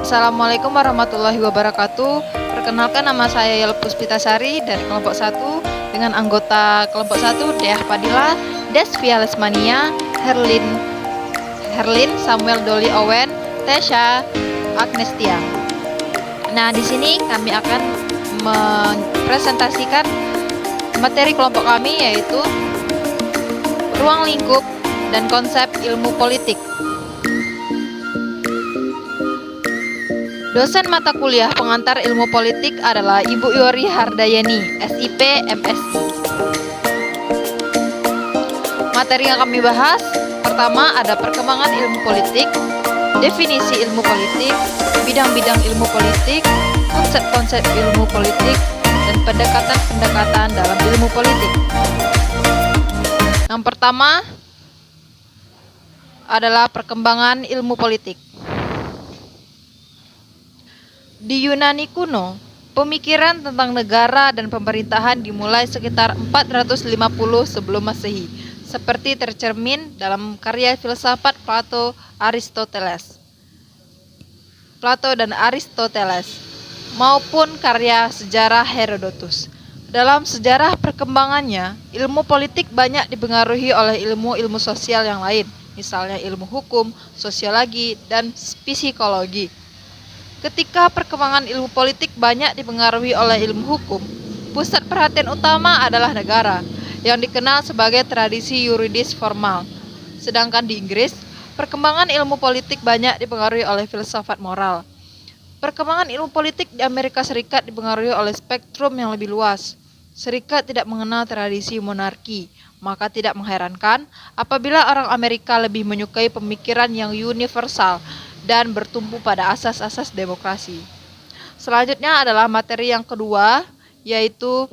Assalamualaikum warahmatullahi wabarakatuh. Perkenalkan, nama saya Yel Puspitasari dari kelompok 1 dengan anggota kelompok 1 Deah Padilla, Desvia Lesmania, Herlin, Samuel Doli Owen, Tesha, Agnestia. Nah, di sini kami akan mempresentasikan materi kelompok kami, yaitu ruang lingkup dan konsep ilmu politik. Dosen mata kuliah pengantar ilmu politik adalah Ibu Yori Hardayani, SIP, MSI. Materi yang kami bahas, pertama ada perkembangan ilmu politik, definisi ilmu politik, bidang-bidang ilmu politik, konsep-konsep ilmu politik, dan pendekatan-pendekatan dalam ilmu politik. Yang pertama adalah perkembangan ilmu politik. Di Yunani kuno, pemikiran tentang negara dan pemerintahan dimulai sekitar 450 sebelum Masehi, seperti tercermin dalam karya filsafat Plato dan Aristoteles, maupun karya sejarah Herodotus. Dalam sejarah perkembangannya, ilmu politik banyak dipengaruhi oleh ilmu-ilmu sosial yang lain, misalnya ilmu hukum, sosiologi, dan psikologi. Ketika perkembangan ilmu politik banyak dipengaruhi oleh ilmu hukum, pusat perhatian utama adalah negara, yang dikenal sebagai tradisi yuridis formal. Sedangkan di Inggris, perkembangan ilmu politik banyak dipengaruhi oleh filsafat moral. Perkembangan ilmu politik di Amerika Serikat dipengaruhi oleh spektrum yang lebih luas. Serikat tidak mengenal tradisi monarki, maka tidak mengherankan apabila orang Amerika lebih menyukai pemikiran yang universal dan bertumpu pada asas-asas demokrasi. Selanjutnya adalah materi yang kedua, yaitu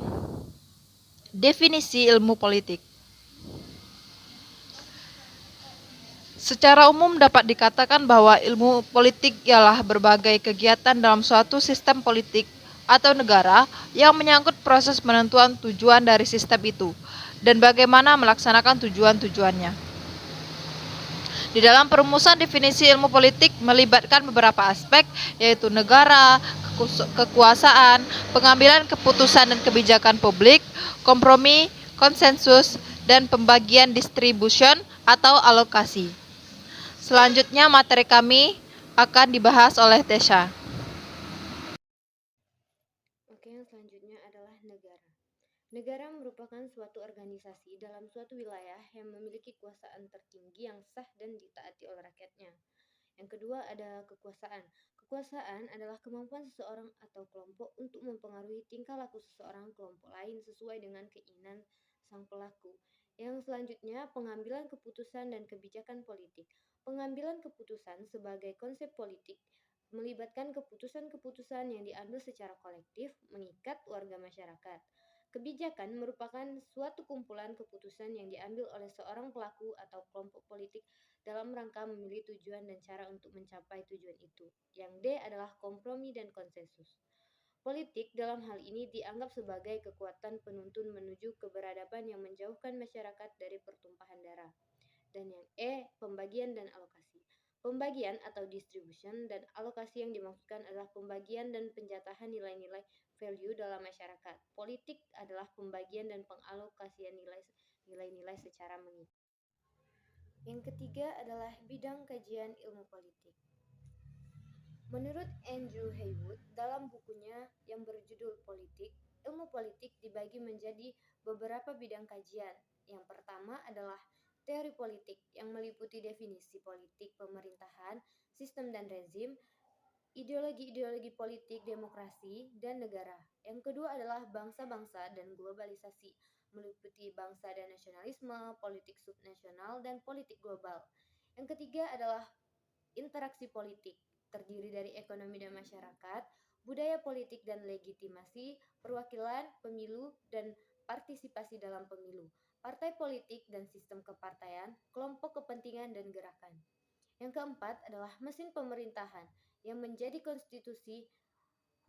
definisi ilmu politik. Secara umum dapat dikatakan bahwa ilmu politik ialah berbagai kegiatan dalam suatu sistem politik atau negara yang menyangkut proses penentuan tujuan dari sistem itu dan bagaimana melaksanakan tujuan-tujuannya. Di dalam perumusan definisi ilmu politik melibatkan beberapa aspek, yaitu negara, kekuasaan, pengambilan keputusan dan kebijakan publik, kompromi, konsensus, dan pembagian distribution atau alokasi. Selanjutnya materi kami akan dibahas oleh Tesha. Oke, yang selanjutnya adalah negara. Negara merupakan suatu organisasi dalam suatu wilayah yang memiliki kekuasaan tertinggi yang sah dan ditaati oleh rakyatnya. Yang kedua ada kekuasaan. Kekuasaan adalah kemampuan seseorang atau kelompok untuk mempengaruhi tingkah laku seseorang kelompok lain sesuai dengan keinginan sang pelaku. Yang selanjutnya pengambilan keputusan dan kebijakan politik. Pengambilan keputusan sebagai konsep politik melibatkan keputusan-keputusan yang diambil secara kolektif mengikat warga masyarakat. Kebijakan merupakan suatu kumpulan keputusan yang diambil oleh seorang pelaku atau kelompok politik dalam rangka memilih tujuan dan cara untuk mencapai tujuan itu. Yang D adalah kompromi dan konsensus. Politik dalam hal ini dianggap sebagai kekuatan penuntun menuju keberadaban yang menjauhkan masyarakat dari pertumpahan darah. Dan yang E, pembagian dan alokasi. Pembagian atau distribution dan alokasi yang dimaksudkan adalah pembagian dan penjatahan nilai-nilai value dalam masyarakat. Politik adalah pembagian dan pengalokasian nilai-nilai secara mengikat. Yang ketiga adalah bidang kajian ilmu politik. Menurut Andrew Haywood, dalam bukunya yang berjudul Politik, ilmu politik dibagi menjadi beberapa bidang kajian. Yang pertama adalah teori politik yang meliputi definisi politik, pemerintahan, sistem dan rezim, ideologi-ideologi politik, demokrasi, dan negara. Yang kedua adalah bangsa-bangsa dan globalisasi, meliputi bangsa dan nasionalisme, politik subnasional, dan politik global. Yang ketiga adalah interaksi politik, terdiri dari ekonomi dan masyarakat, budaya politik dan legitimasi, perwakilan, pemilu, dan partisipasi dalam pemilu, partai politik dan sistem kepartaian, kelompok kepentingan dan gerakan. Yang keempat adalah mesin pemerintahan yang menjadi konstitusi,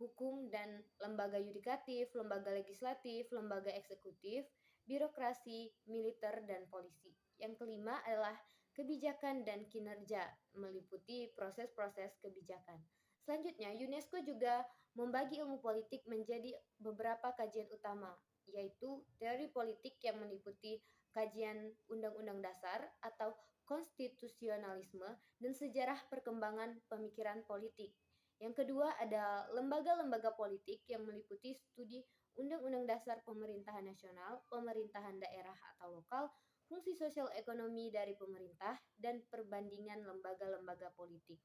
hukum dan lembaga yudikatif, lembaga legislatif, lembaga eksekutif, birokrasi, militer, dan polisi. Yang kelima adalah kebijakan dan kinerja, meliputi proses-proses kebijakan. Selanjutnya, UNESCO juga membagi ilmu politik menjadi beberapa kajian utama, yaitu teori politik yang meliputi kajian undang-undang dasar atau konstitusionalisme dan sejarah perkembangan pemikiran politik. Yang kedua ada lembaga-lembaga politik yang meliputi studi undang-undang dasar pemerintahan nasional, pemerintahan daerah atau lokal, fungsi sosial ekonomi dari pemerintah, dan perbandingan lembaga-lembaga politik.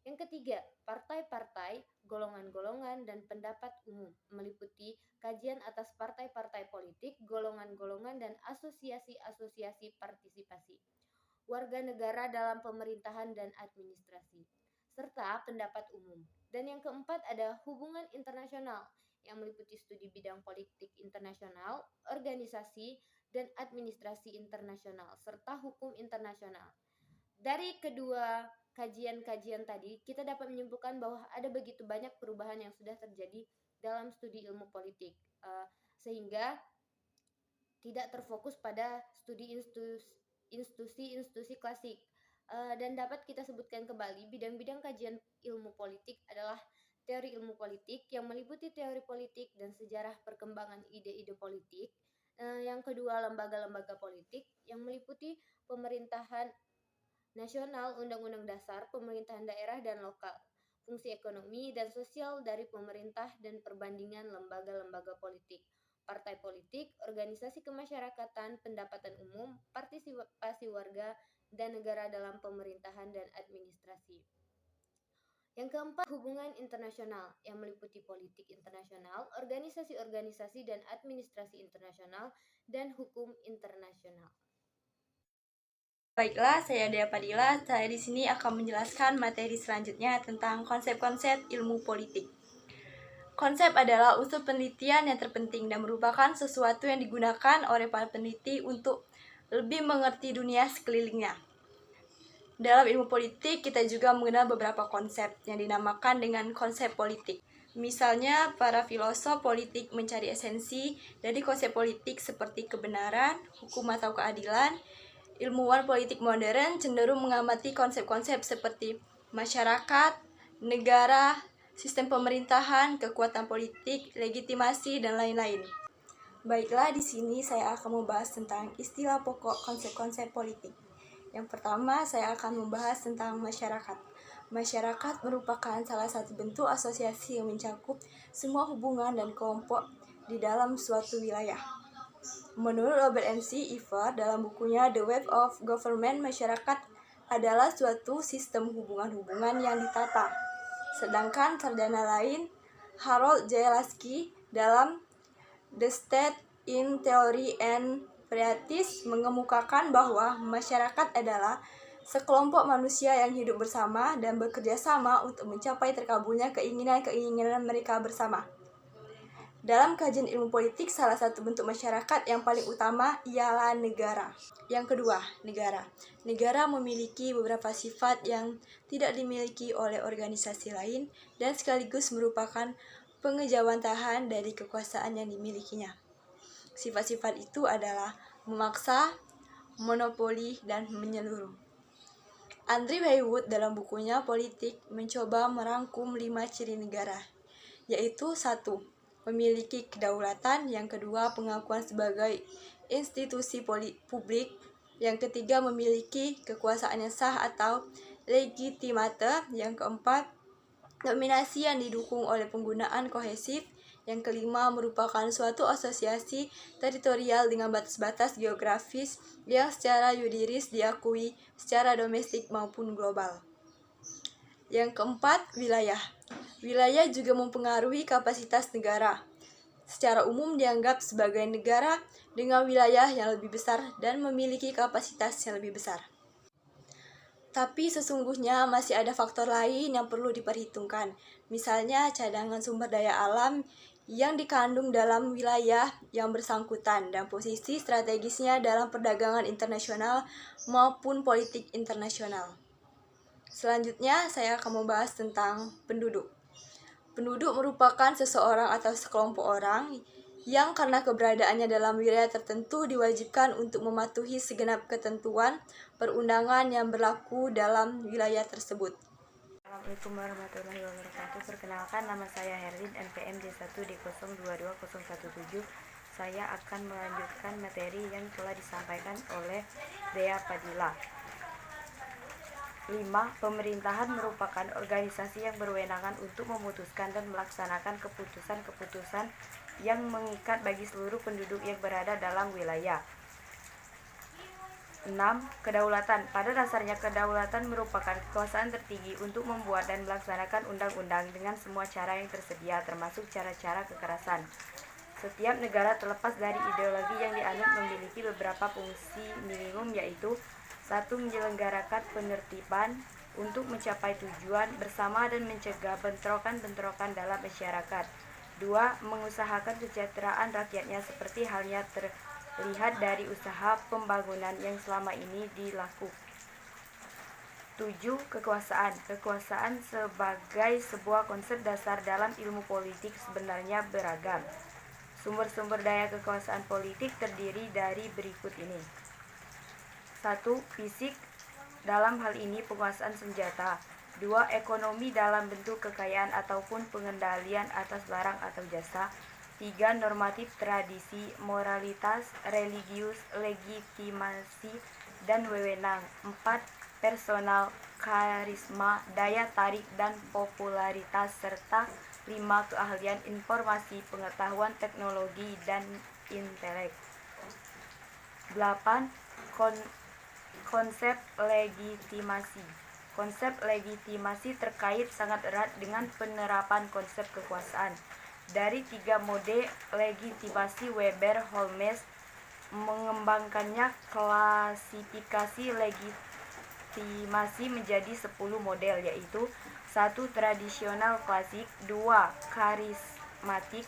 Yang ketiga, partai-partai, golongan-golongan, dan pendapat umum meliputi kajian atas partai-partai politik, golongan-golongan, dan asosiasi-asosiasi partisipasi, warga negara dalam pemerintahan dan administrasi, serta pendapat umum. Dan yang keempat ada hubungan internasional yang meliputi studi bidang politik internasional, organisasi, dan administrasi internasional, serta hukum internasional. Dari kedua kajian-kajian tadi, kita dapat menyimpulkan bahwa ada begitu banyak perubahan yang sudah terjadi dalam studi ilmu politik, sehingga tidak terfokus pada studi institusi-institusi klasik. Dan dapat kita sebutkan kembali, bidang-bidang kajian ilmu politik adalah teori ilmu politik yang meliputi teori politik dan sejarah perkembangan ide-ide politik. Yang kedua, lembaga-lembaga politik yang meliputi pemerintahan nasional, undang-undang dasar, pemerintahan daerah dan lokal, fungsi ekonomi dan sosial dari pemerintah dan perbandingan lembaga-lembaga politik, partai politik, organisasi kemasyarakatan, pendapatan umum, partisipasi warga dan negara dalam pemerintahan dan administrasi. Yang keempat, hubungan internasional yang meliputi politik internasional, organisasi-organisasi dan administrasi internasional, dan hukum internasional. Baiklah, saya Dea Padilla. Saya di sini akan menjelaskan materi selanjutnya tentang konsep-konsep ilmu politik. Konsep adalah unsur penelitian yang terpenting dan merupakan sesuatu yang digunakan oleh para peneliti untuk lebih mengerti dunia sekelilingnya. Dalam ilmu politik, kita juga mengenal beberapa konsep yang dinamakan dengan konsep politik. Misalnya, para filosof politik mencari esensi dari konsep politik seperti kebenaran, hukum atau keadilan. Ilmuwan politik modern cenderung mengamati konsep-konsep seperti masyarakat, negara, sistem pemerintahan, kekuatan politik, legitimasi, dan lain-lain. Baiklah, di sini saya akan membahas tentang istilah pokok konsep-konsep politik. Yang pertama, saya akan membahas tentang masyarakat. Masyarakat merupakan salah satu bentuk asosiasi yang mencakup semua hubungan dan kelompok di dalam suatu wilayah. Menurut Robert MC Iver dalam bukunya The Web of Government, masyarakat adalah suatu sistem hubungan-hubungan yang ditata. Sedangkan sarjana lain, Harold J. Lasky dalam The State in Theory and Practice mengemukakan bahwa masyarakat adalah sekelompok manusia yang hidup bersama dan bekerja sama untuk mencapai terkabulnya keinginan-keinginan mereka bersama. Dalam kajian ilmu politik, salah satu bentuk masyarakat yang paling utama ialah negara. Yang kedua, negara. Negara memiliki beberapa sifat yang tidak dimiliki oleh organisasi lain dan sekaligus merupakan pengejawantahan dari kekuasaan yang dimilikinya. Sifat-sifat itu adalah memaksa, monopoli, dan menyeluruh. Andrew Haywood dalam bukunya Politik mencoba merangkum 5 ciri negara, yaitu 1. Memiliki kedaulatan, yang kedua pengakuan sebagai institusi publik, yang ketiga memiliki kekuasaan yang sah atau legitimate, yang keempat dominasi yang didukung oleh penggunaan kohesif, yang kelima merupakan suatu asosiasi teritorial dengan batas-batas geografis yang secara yuridis diakui secara domestik maupun global. Yang keempat, wilayah. Wilayah juga mempengaruhi kapasitas negara. Secara umum dianggap sebagai negara dengan wilayah yang lebih besar dan memiliki kapasitas yang lebih besar. Tapi sesungguhnya masih ada faktor lain yang perlu diperhitungkan. Misalnya cadangan sumber daya alam yang dikandung dalam wilayah yang bersangkutan dan posisi strategisnya dalam perdagangan internasional maupun politik internasional. Selanjutnya, saya akan membahas tentang penduduk. Penduduk merupakan seseorang atau sekelompok orang yang karena keberadaannya dalam wilayah tertentu diwajibkan untuk mematuhi segenap ketentuan perundangan yang berlaku dalam wilayah tersebut. Assalamualaikum warahmatullahi wabarakatuh. Perkenalkan, nama saya Herlin, NPM D1D020117. Saya akan melanjutkan materi yang telah disampaikan oleh Dea Fadila. 5. Pemerintahan merupakan organisasi yang berwenang untuk memutuskan dan melaksanakan keputusan-keputusan yang mengikat bagi seluruh penduduk yang berada dalam wilayah. 6. Kedaulatan. Pada dasarnya, kedaulatan merupakan kekuasaan tertinggi untuk membuat dan melaksanakan undang-undang dengan semua cara yang tersedia, termasuk cara-cara kekerasan. Setiap negara terlepas dari ideologi yang dianut memiliki beberapa fungsi minimum, yaitu 1. Menyelenggarakan penertiban untuk mencapai tujuan bersama dan mencegah bentrokan-bentrokan dalam masyarakat. 2. Mengusahakan kesejahteraan rakyatnya seperti halnya terlihat dari usaha pembangunan yang selama ini dilakukan. 7. Kekuasaan. Kekuasaan sebagai sebuah konsep dasar dalam ilmu politik sebenarnya beragam. Sumber-sumber daya kekuasaan politik terdiri dari berikut ini. 1. Fisik, dalam hal ini penguasaan senjata. 2. Ekonomi dalam bentuk kekayaan ataupun pengendalian atas barang atau jasa. 3. Normatif, tradisi, moralitas, religius, legitimasi, dan wewenang. 4. Personal, karisma, daya tarik, dan popularitas, serta 5. Keahlian, informasi, pengetahuan, teknologi, dan intelek. 8. Konsep legitimasi. Konsep legitimasi terkait sangat erat dengan penerapan konsep kekuasaan. Dari 3 mode legitimasi, Weber-Holmes mengembangkannya klasifikasi legitimasi menjadi 10 model, yaitu 1. Tradisional klasik, 2. Karismatik,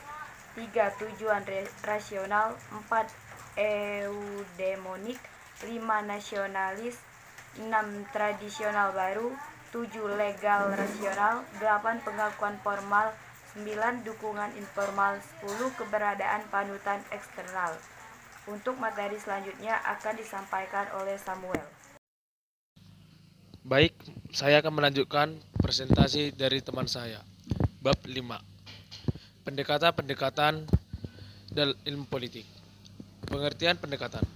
3. Tujuan rasional, 4. Eudemonik, 5. Nasionalis, 6. Tradisional baru, 7. Legal rasional, 8. Pengakuan formal, 9. Dukungan informal, 10. Keberadaan panutan eksternal. Untuk materi selanjutnya akan disampaikan oleh Samuel. Baik, saya akan melanjutkan presentasi dari teman saya. Bab 5. Pendekatan-pendekatan dalam ilmu politik. Pengertian pendekatan.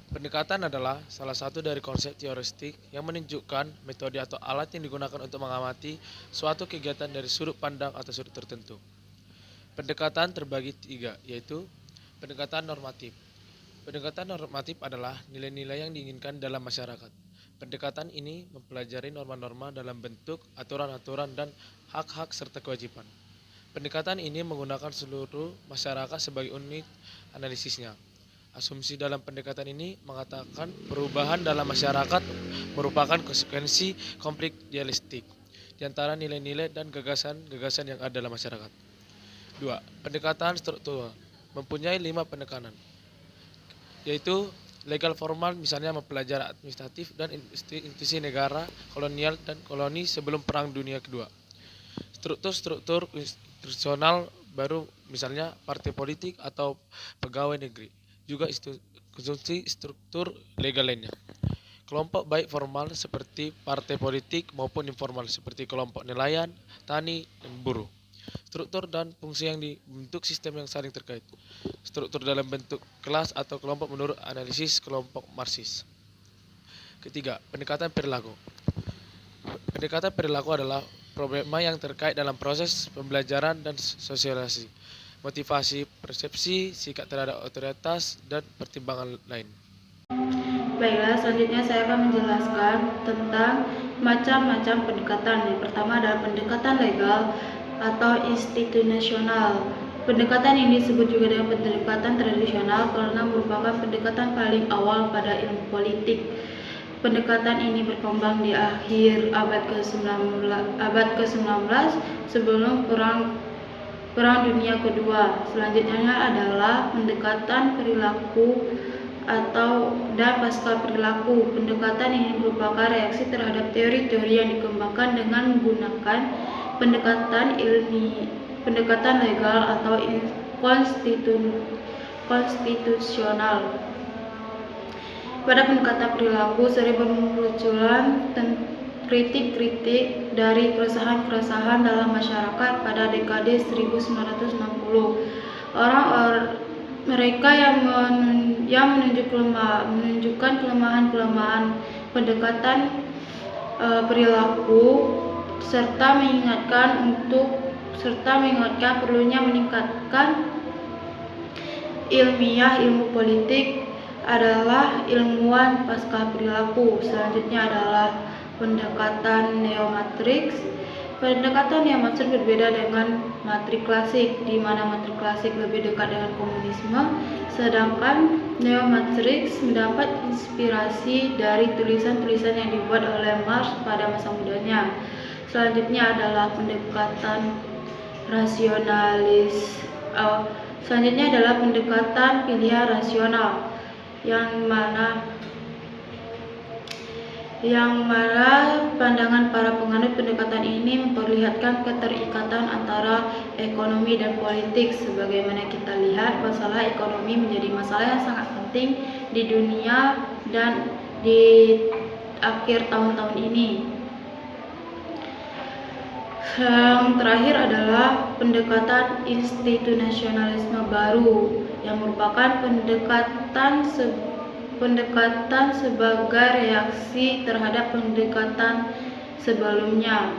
Pendekatan adalah salah satu dari konsep teoretik yang menunjukkan metode atau alat yang digunakan untuk mengamati suatu kegiatan dari sudut pandang atau sudut tertentu. Pendekatan terbagi 3, yaitu pendekatan normatif. Pendekatan normatif adalah nilai-nilai yang diinginkan dalam masyarakat. Pendekatan ini mempelajari norma-norma dalam bentuk aturan-aturan dan hak-hak serta kewajiban. Pendekatan ini menggunakan seluruh masyarakat sebagai unit analisisnya. Asumsi dalam pendekatan ini mengatakan perubahan dalam masyarakat merupakan konsekuensi konflik dialektik di antara nilai-nilai dan gagasan-gagasan yang ada dalam masyarakat. 2. Pendekatan struktural mempunyai 5 penekanan, yaitu legal formal, misalnya mempelajari administratif dan institusi negara, kolonial dan koloni sebelum Perang Dunia Kedua. Struktur institusional baru, misalnya partai politik atau pegawai negeri. Juga konstruksi struktur legal lainnya. Kelompok baik formal seperti partai politik maupun informal seperti kelompok nelayan, tani, dan buruh. Struktur dan fungsi yang dibentuk sistem yang saling terkait. Struktur dalam bentuk kelas atau kelompok menurut analisis kelompok Marxis. Ketiga, pendekatan perilaku. Pendekatan perilaku adalah problema yang terkait dalam proses pembelajaran dan sosialisasi, motivasi, persepsi, sikap terhadap otoritas, dan pertimbangan lain. Baiklah, selanjutnya saya akan menjelaskan tentang macam-macam pendekatan. Yang pertama adalah pendekatan legal atau institusional. Pendekatan ini disebut juga dengan pendekatan tradisional karena merupakan pendekatan paling awal pada ilmu politik. Pendekatan ini berkembang di akhir abad ke-19 sebelum Perang Dunia Kedua. Selanjutnya adalah pendekatan perilaku dan pasca perilaku. Pendekatan ini merupakan reaksi terhadap teori-teori yang dikembangkan dengan menggunakan pendekatan legal atau konstitusional. Pada pendekatan perilaku sering bermunculan kritik-kritik dari keresahan-keresahan dalam masyarakat pada dekade 1960. Mereka yang menunjukkan kelemahan-kelemahan pendekatan perilaku serta mengingatkan perlunya meningkatkan ilmu politik adalah ilmuwan pasca perilaku. Selanjutnya adalah pendekatan neomatriks. Pendekatan neomatriks berbeda dengan matrik klasik, di mana matrik klasik lebih dekat dengan komunisme, sedangkan neomatriks mendapat inspirasi dari tulisan-tulisan yang dibuat oleh Marx pada masa mudanya. Selanjutnya adalah pendekatan pilihan rasional, yang mana pandangan para penganut pendekatan ini memperlihatkan keterikatan antara ekonomi dan politik. Sebagaimana kita lihat, masalah ekonomi menjadi masalah yang sangat penting di dunia dan di akhir tahun-tahun ini. Yang terakhir adalah pendekatan institusionalisme baru, yang merupakan pendekatan sebagai reaksi terhadap pendekatan sebelumnya.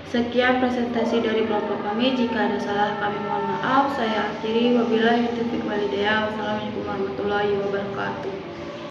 Sekian presentasi dari kelompok kami. Jika ada salah, kami mohon maaf. Saya akhiri. Wabillahi taufiq wal hidayah. Wassalamualaikum warahmatullahi wabarakatuh.